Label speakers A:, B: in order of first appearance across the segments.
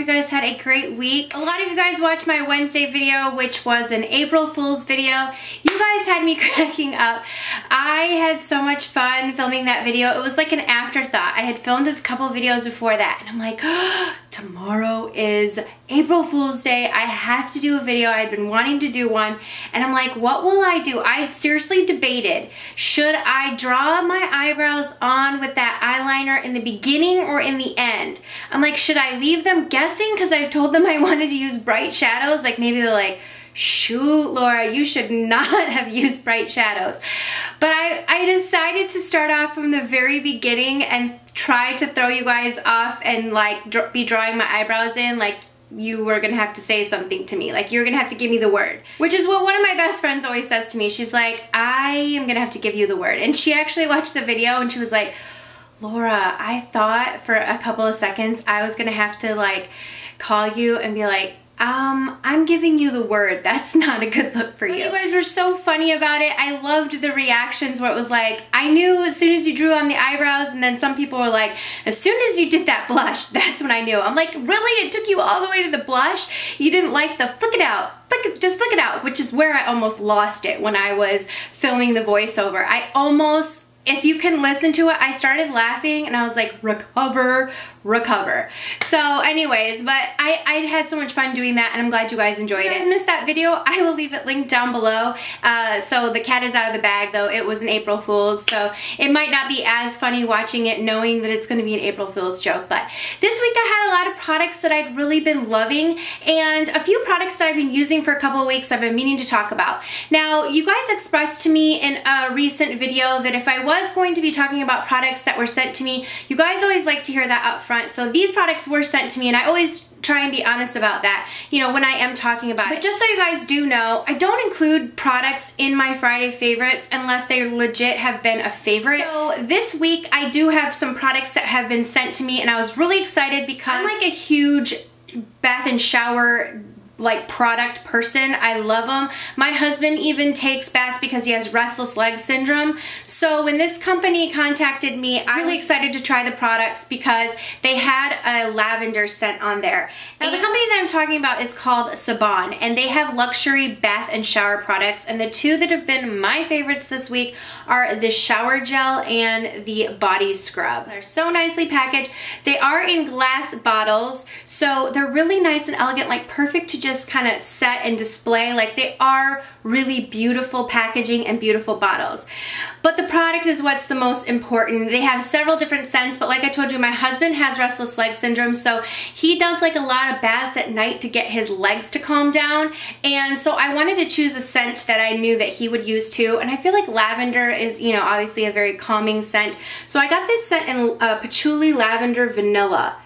A: you guys had a great week. A lot of you guys watched my Wednesday video, which was an April Fool's video. You guys had me cracking up. I had so much fun filming that video. It was like an afterthought. I had filmed a couple videos before that, and I'm like, oh, tomorrow is April Fool's Day. I have to do a video. I'd been wanting to do one, and I'm like, what will I do? I seriously debated, should I draw my eyebrows on with that eyeliner in the beginning or in the end? I'm like, should I leave them guessing because I told them I wanted to use bright shadows? Like maybe they're like, shoot, Laura, you should not have used bright shadows. But I decided to start off from the very beginning and try to throw you guys off and like be drawing my eyebrows in like you were gonna have to say something to me. Like you're gonna have to give me the word. Which is what one of my best friends always says to me. She's like, I am gonna have to give you the word. And she actually watched the video and she was like, Laura, I thought for a couple of seconds I was gonna have to like call you and be like, I'm giving you the word. That's not a good look for you. You guys were so funny about it. I loved the reactions where it was like, I knew as soon as you drew on the eyebrows, and then some people were like, as soon as you did that blush, that's when I knew. I'm like, really? It took you all the way to the blush? You didn't like the flick it out. Just flick it out, which is where I almost lost it when I was filming the voiceover. I almost, if you can listen to it, I started laughing and I was like, recover, recover. So anyways, but I had so much fun doing that, and I'm glad you guys enjoyed it. If you guys missed that video, I will leave it linked down below. So the cat is out of the bag though. It was an April Fool's, so it might not be as funny watching it knowing that it's going to be an April Fool's joke. But this week I had a lot of products that I'd really been loving, and a few products that I've been using for a couple of weeks I've been meaning to talk about. Now, you guys expressed to me in a recent video that if I was going to be talking about products that were sent to me, you guys always like to hear that up front. So these products were sent to me, and I always try and be honest about that, you know, when I am talking about it. But just so you guys do know, I don't include products in my Friday favorites unless they legit have been a favorite. So this week I do have some products that have been sent to me, and I was really excited because I'm like a huge bath and shower like product person. I love them. My husband even takes baths because he has restless leg syndrome. So when this company contacted me, I'm really excited to try the products because they had a lavender scent on there. Now the company that I'm talking about is called Sabon, and they have luxury bath and shower products, and the two that have been my favorites this week are the shower gel and the body scrub. They're so nicely packaged. They are in glass bottles, so they're really nice and elegant, like perfect to just kind of set and display. Like they are really beautiful packaging and beautiful bottles. But the product is what's the most important. They have several different scents, but like I told you, my husband has restless leg syndrome, so he does like a lot of baths at night to get his legs to calm down. And so I wanted to choose a scent that I knew that he would use too. And I feel like lavender is, you know, obviously a very calming scent. So I got this scent in patchouli lavender vanilla.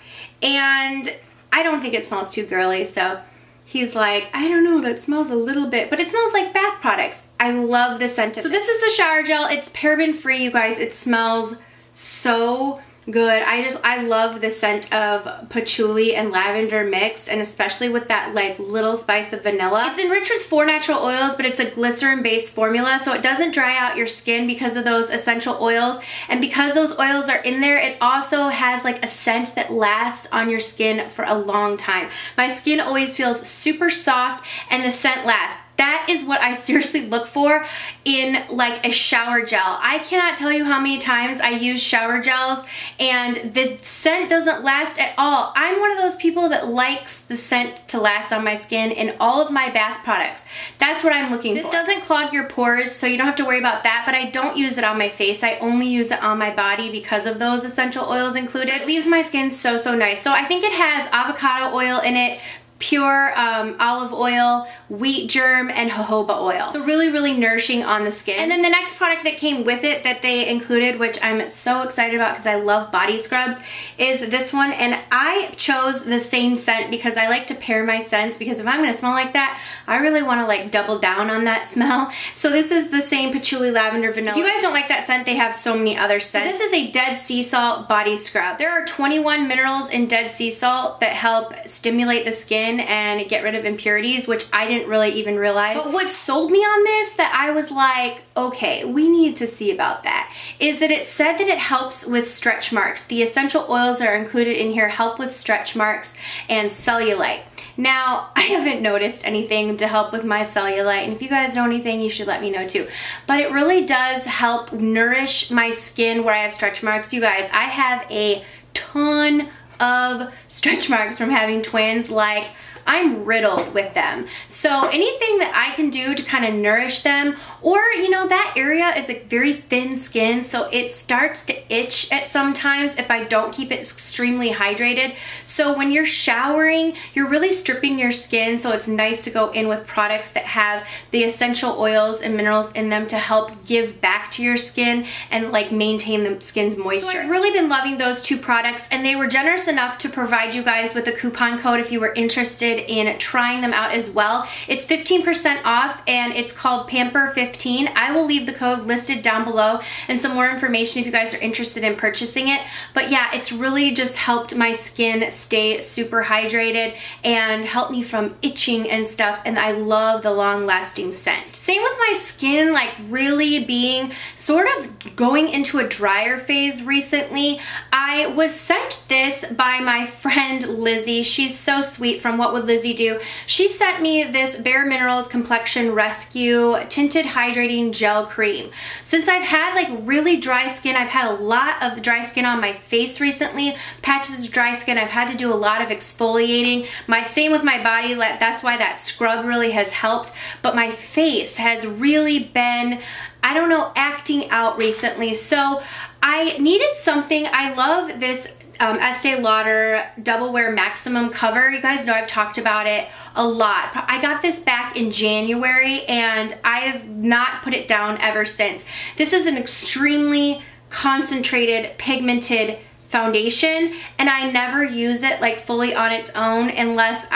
A: And I don't think it smells too girly, so he's like, I don't know, that smells a little bit, but it smells like bath products. I love the scent of it. So this is the shower gel. It's paraben free, you guys. It smells so good. I love the scent of patchouli and lavender mixed, and especially with that like little spice of vanilla. It's enriched with 4 natural oils, but it's a glycerin based formula, so it doesn't dry out your skin because of those essential oils. And because those oils are in there, it also has like a scent that lasts on your skin for a long time. My skin always feels super soft and the scent lasts. That is what I seriously look for in like a shower gel. I cannot tell you how many times I use shower gels and the scent doesn't last at all. I'm one of those people that likes the scent to last on my skin in all of my bath products. That's what I'm looking for. This doesn't clog your pores, so you don't have to worry about that, but I don't use it on my face. I only use it on my body because of those essential oils included. It leaves my skin so, so nice. So I think it has avocado oil in it, pure olive oil, wheat germ, and jojoba oil. So really, really nourishing on the skin. And then the next product that came with it that they included, which I'm so excited about because I love body scrubs, is this one. And I chose the same scent because I like to pair my scents, because if I'm gonna smell like that, I really wanna like double down on that smell. So this is the same patchouli lavender vanilla. If you guys don't like that scent, they have so many other scents. So this is a Dead Sea Salt body scrub. There are 21 minerals in Dead Sea Salt that help stimulate the skin and get rid of impurities, which I didn't didn't really even realize. But what sold me on this, that I was like, okay, we need to see about that, is that it said that it helps with stretch marks. The essential oils that are included in here help with stretch marks and cellulite. Now, I haven't noticed anything to help with my cellulite, and if you guys know anything, you should let me know too. But it really does help nourish my skin where I have stretch marks. You guys, I have a ton of stretch marks from having twins. Like, I'm riddled with them. So anything that I can do to kind of nourish them, or you know, that area is like very thin skin, so it starts to itch at sometimes if I don't keep it extremely hydrated. So when you're showering, you're really stripping your skin, so it's nice to go in with products that have the essential oils and minerals in them to help give back to your skin and like maintain the skin's moisture. So I've really been loving those two products, and they were generous enough to provide you guys with a coupon code if you were interested in trying them out as well. It's 15% off, and it's called Pamper15. I will leave the code listed down below and some more information if you guys are interested in purchasing it. But yeah, it's really just helped my skin stay super hydrated and helped me from itching and stuff, and I love the long-lasting scent. Same with my skin, like really being sort of going into a drier phase recently. I was sent this by my friend Lizzie. She's so sweet, from What Would Lizzie Do. She sent me this Bare Minerals Complexion Rescue Tinted Hydrating Gel Cream. Since I've had like really dry skin, I've had a lot of dry skin on my face recently, patches of dry skin, I've had to do a lot of exfoliating. Same with my body, that's why that scrub really has helped, but my face has really been, I don't know, acting out recently. So I needed something. I love this Estee Lauder Double Wear Maximum Cover. You guys know I've talked about it a lot. I got this back in January, and I have not put it down ever since. This is an extremely concentrated, pigmented foundation, and I never use it like fully on its own unless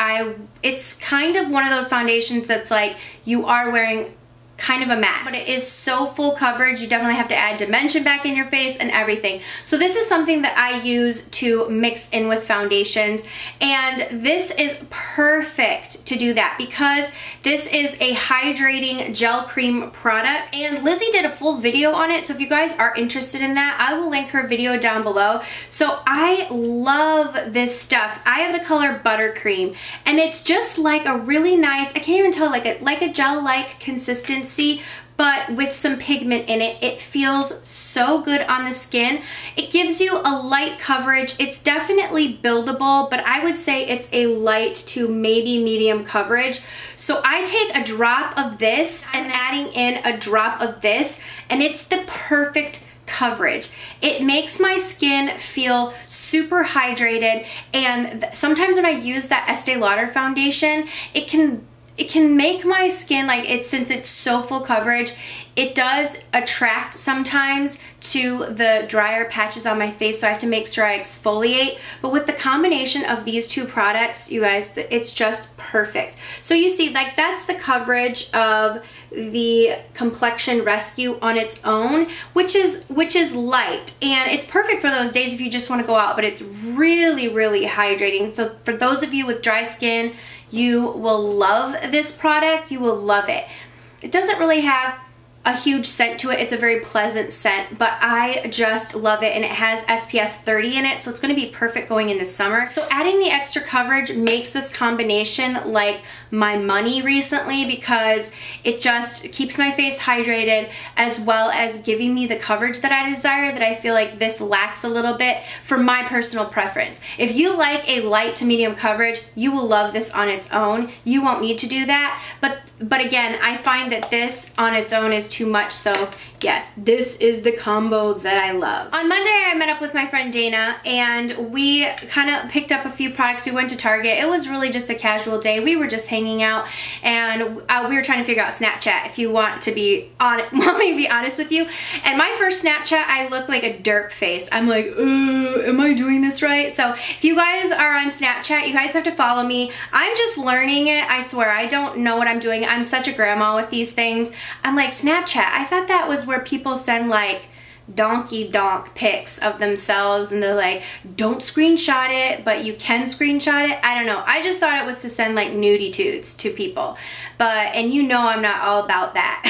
A: it's kind of one of those foundations that's like you are wearing kind of a mask, but it is so full coverage. You definitely have to add dimension back in your face and everything. So this is something that I use to mix in with foundations, and this is perfect to do that because this is a hydrating gel cream product, and Lizzie did a full video on it, so if you guys are interested in that, I will link her video down below. So I love this stuff. I have the color Buttercream, and it's just like a really nice, I can't even tell, like a gel-like consistency, but with some pigment in it. It feels so good on the skin. It gives you a light coverage. It's definitely buildable, but I would say it's a light to maybe medium coverage. So I take a drop of this and adding in a drop of this, and it's the perfect coverage. It makes my skin feel super hydrated, and sometimes when I use that Estee Lauder foundation, it can make my skin, like, since it's so full coverage, it does attract sometimes to the drier patches on my face, so I have to make sure I exfoliate. But with the combination of these two products, you guys, it's just perfect. So you see, like, that's the coverage of the Complexion Rescue on its own, which is light, and it's perfect for those days if you just want to go out, but it's really, really hydrating. So for those of you with dry skin, you will love this product. You will love it. It doesn't really have a huge scent to it. It's a very pleasant scent, but I just love it, and it has SPF 30 in it, so it's going to be perfect going into summer. So adding the extra coverage makes this combination like my money recently, because it just keeps my face hydrated as well as giving me the coverage that I desire, that I feel like this lacks a little bit for my personal preference. If you like a light to medium coverage, you will love this on its own. You won't need to do that, but again, I find that this on its own is too much, so yes, this is the combo that I love. On Monday, I met up with my friend Dana, and we kind of picked up a few products. We went to Target. It was really just a casual day. We were just hanging out, and we were trying to figure out Snapchat, if you want me to be honest with you. And my first Snapchat, I look like a derp face. I'm like, am I doing this right? So if you guys are on Snapchat, you guys have to follow me. I'm just learning it. I swear, I don't know what I'm doing. I'm such a grandma with these things. I'm like, Snapchat, I thought that was where people send like donkey donk pics of themselves, and they're like, don't screenshot it, but you can screenshot it. I don't know. I just thought it was to send like nudie toots to people. But, and you know I'm not all about that.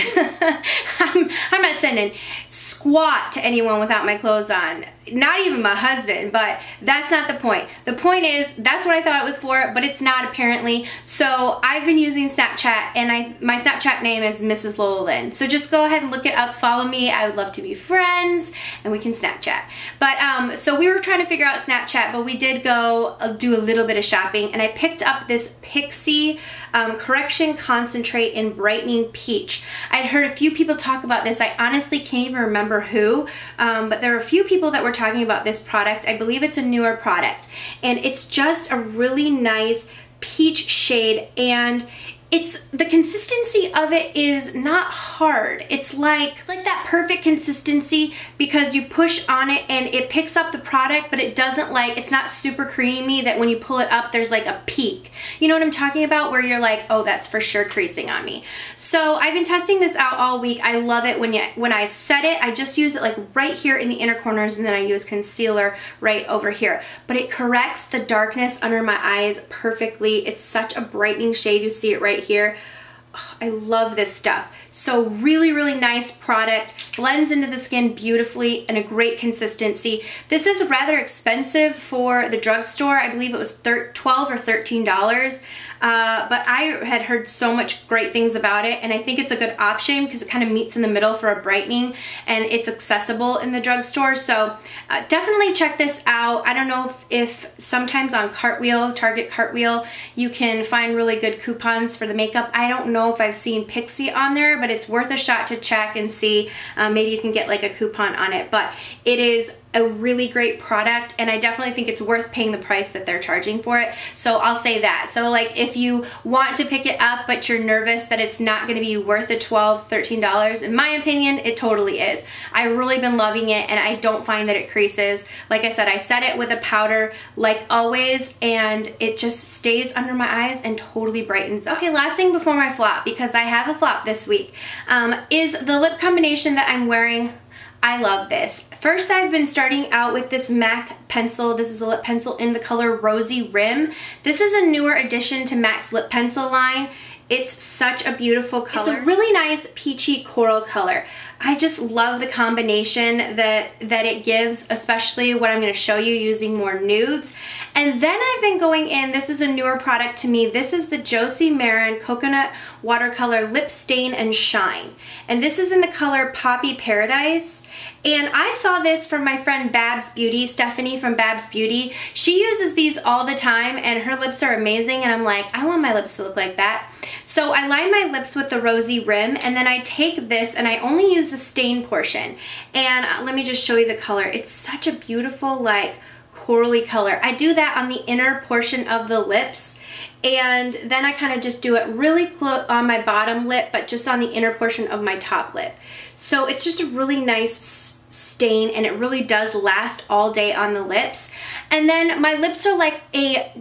A: I'm not sending squat to anyone without my clothes on. Not even my husband, but that's not the point. The point is, that's what I thought it was for, but it's not apparently. So I've been using Snapchat, and my Snapchat name is Mrslolalynn. So just go ahead and look it up, follow me. I would love to be friends, and we can Snapchat. But so we were trying to figure out Snapchat, but we did go do a little bit of shopping, and I picked up this Pixie Correction Concentrate in Brightening Peach. I'd heard a few people talk about this. I honestly can't even remember who, but there were a few people that were talking about this product. I believe it's a newer product, and it's just a really nice peach shade, and the consistency of it is not hard. It's like that perfect consistency, because you push on it and it picks up the product, but it doesn't it's not super creamy that when you pull it up there's like a peak. You know what I'm talking about? Where you're like, oh, that's for sure creasing on me. So I've been testing this out all week. I love it. When I set it, I just use it like right here in the inner corners, and then I use concealer right over here. But it corrects the darkness under my eyes perfectly. It's such a brightening shade. You see it right here. Oh, I love this stuff. So really, really nice product. Blends into the skin beautifully, and a great consistency. This is rather expensive for the drugstore. I believe it was $12 or $13. But I had heard so much great things about it, and I think it's a good option because it kind of meets in the middle for a brightening, and it's accessible in the drugstore. So definitely check this out. I don't know if sometimes on Cartwheel, Target Cartwheel, you can find really good coupons for the makeup. I don't know if I've seen Pixie on there, but it's worth a shot to check and see. Maybe you can get like a coupon on it, but it is a really great product, and I definitely think it's worth paying the price that they're charging for it. So I'll say that. So like if you want to pick it up but you're nervous that it's not going to be worth the $12, $13, in my opinion, it totally is. I've really been loving it, and I don't find that it creases. Like I said, I set it with a powder like always, and it just stays under my eyes and totally brightens up. Okay, last thing before my flop, because I have a flop this week, is the lip combination that I'm wearing. I love this. First, I've been starting out with this MAC pencil. This is a lip pencil in the color Rosy Rim. This is a newer addition to MAC's lip pencil line. It's such a beautiful color. It's a really nice peachy coral color. I just love the combination that it gives, especially what I'm going to show you using more nudes. And then I've been going in, this is a newer product to me. This is the Josie Maran Coconut Watercolor Lip Stain and Shine. And this is in the color Poppy Paradise. And I saw this from my friend Babs Beauty, Stephanie from Babs Beauty. She uses these all the time, and her lips are amazing, and I'm like, I want my lips to look like that. So I line my lips with the Rosy Rim, and then I take this and I only use the stain portion. And let me just show you the color. It's such a beautiful, like, corally color. I do that on the inner portion of the lips, and then I kind of just do it really close on my bottom lip, but just on the inner portion of my top lip. So it's just a really nice stain, and it really does last all day on the lips. And then my lips are like a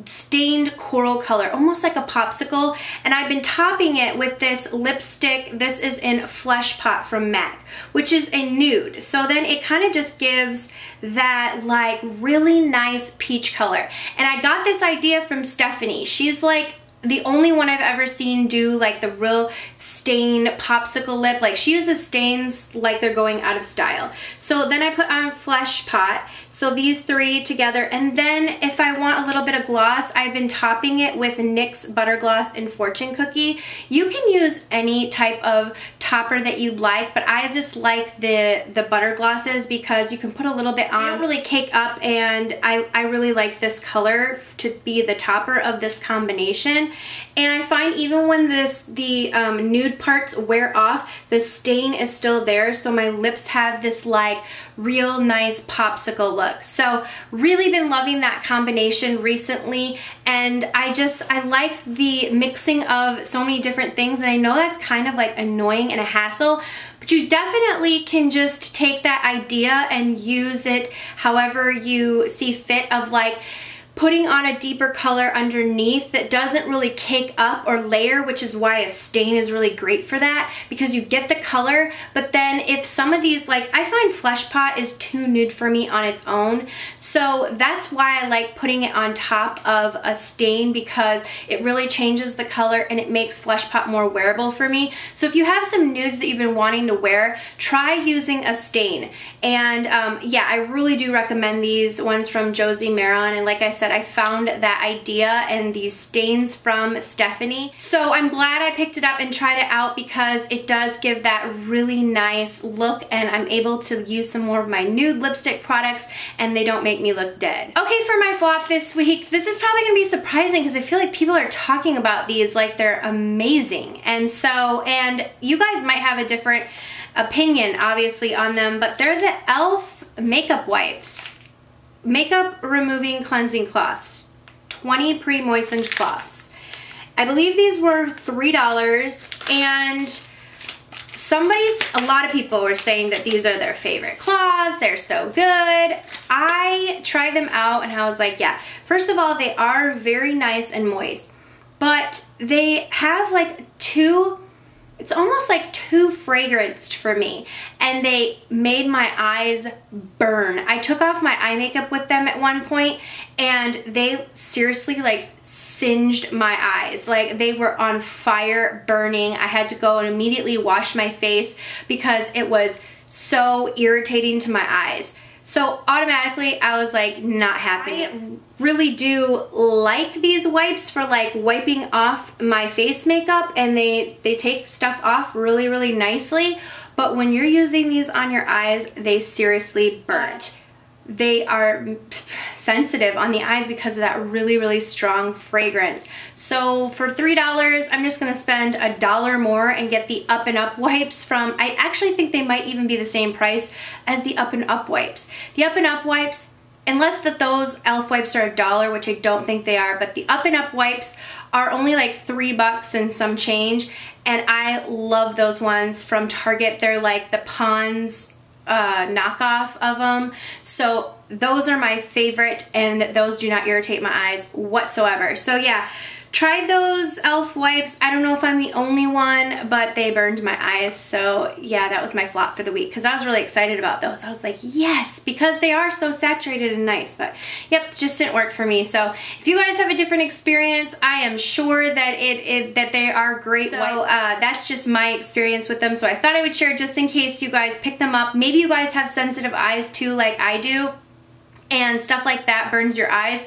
A: stained coral color, almost like a popsicle, and I've been topping it with this lipstick. This is in Flesh Pot from MAC, which is a nude. So then it kind of just gives that like really nice peach color. And I got this idea from Stephanie. She's like the only one I've ever seen do like the real stain popsicle lip. Like she uses stains like they're going out of style. So then I put on Flesh Pot. So these three together, and then if I want a little bit of gloss, I've been topping it with NYX Butter Gloss in Fortune Cookie. You can use any type of topper that you'd like, but I just like the butter glosses because you can put a little bit on. They don't really cake up, and I really like this color to be the topper of this combination. And I find even when the nude parts wear off, the stain is still there, so my lips have this like real nice popsicle look. So really been loving that combination recently, and I like the mixing of so many different things, and I know that's kind of like annoying and a hassle, but you definitely can just take that idea and use it however you see fit, of like putting on a deeper color underneath that doesn't really cake up or layer, which is why a stain is really great for that, because you get the color. But then if some of these, like I find Flesh Pot is too nude for me on its own, so that's why I like putting it on top of a stain, because it really changes the color and it makes Flesh Pot more wearable for me. So if you have some nudes that you've been wanting to wear, try using a stain. And yeah, I really do recommend these ones from Josie Maran, and like I said, I found that idea and these stains from Stephanie. So I'm glad I picked it up and tried it out, because it does give that really nice look, and I'm able to use some more of my nude lipstick products and they don't make me look dead. Okay, for my flop this week, this is probably gonna be surprising because I feel like people are talking about these like they're amazing. And you guys might have a different opinion obviously on them, but they're the e.l.f. makeup wipes. Makeup removing cleansing cloths, 20 pre-moistened cloths. I believe these were $3, and a lot of people were saying that these are their favorite cloths, they're so good. I tried them out and I was like, yeah, first of all, they are very nice and moist, but they have like it's almost like too fragranced for me, and they made my eyes burn. I took off my eye makeup with them at one point and they seriously like singed my eyes. Like they were on fire, burning. I had to go and immediately wash my face because it was so irritating to my eyes. So automatically I was like not happy. I really do like these wipes for like wiping off my face makeup, and they take stuff off really, really nicely. But when you're using these on your eyes, they seriously burn. They are sensitive on the eyes because of that really, really strong fragrance. So for $3, I'm just gonna spend $1 more and get the Up and Up wipes from, I actually think they might even be the same price as the Up and Up wipes. The Up and Up wipes, unless those e.l.f. wipes are $1, which I don't think they are, but the Up and Up wipes are only like $3 and some change, and I love those ones from Target. They're like the Pond's knockoff of them. So those are my favorite, and those do not irritate my eyes whatsoever. So yeah, tried those e.l.f. wipes. I don't know if I'm the only one, but they burned my eyes. So yeah, that was my flop for the week, because I was really excited about those. I was like, yes, because they are so saturated and nice. But yep, it just didn't work for me. So if you guys have a different experience, I am sure that that they are great. So that's just my experience with them. So I thought I would share just in case you guys pick them up. Maybe you guys have sensitive eyes too, like I do, and stuff like that burns your eyes,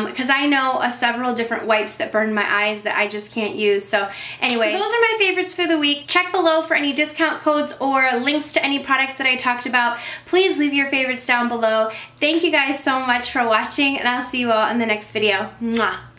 A: because I know several different wipes that burn my eyes that I just can't use. So anyway, those are my favorites for the week. Check below for any discount codes or links to any products that I talked about. Please leave your favorites down below. Thank you guys so much for watching, and I'll see you all in the next video. Mwah.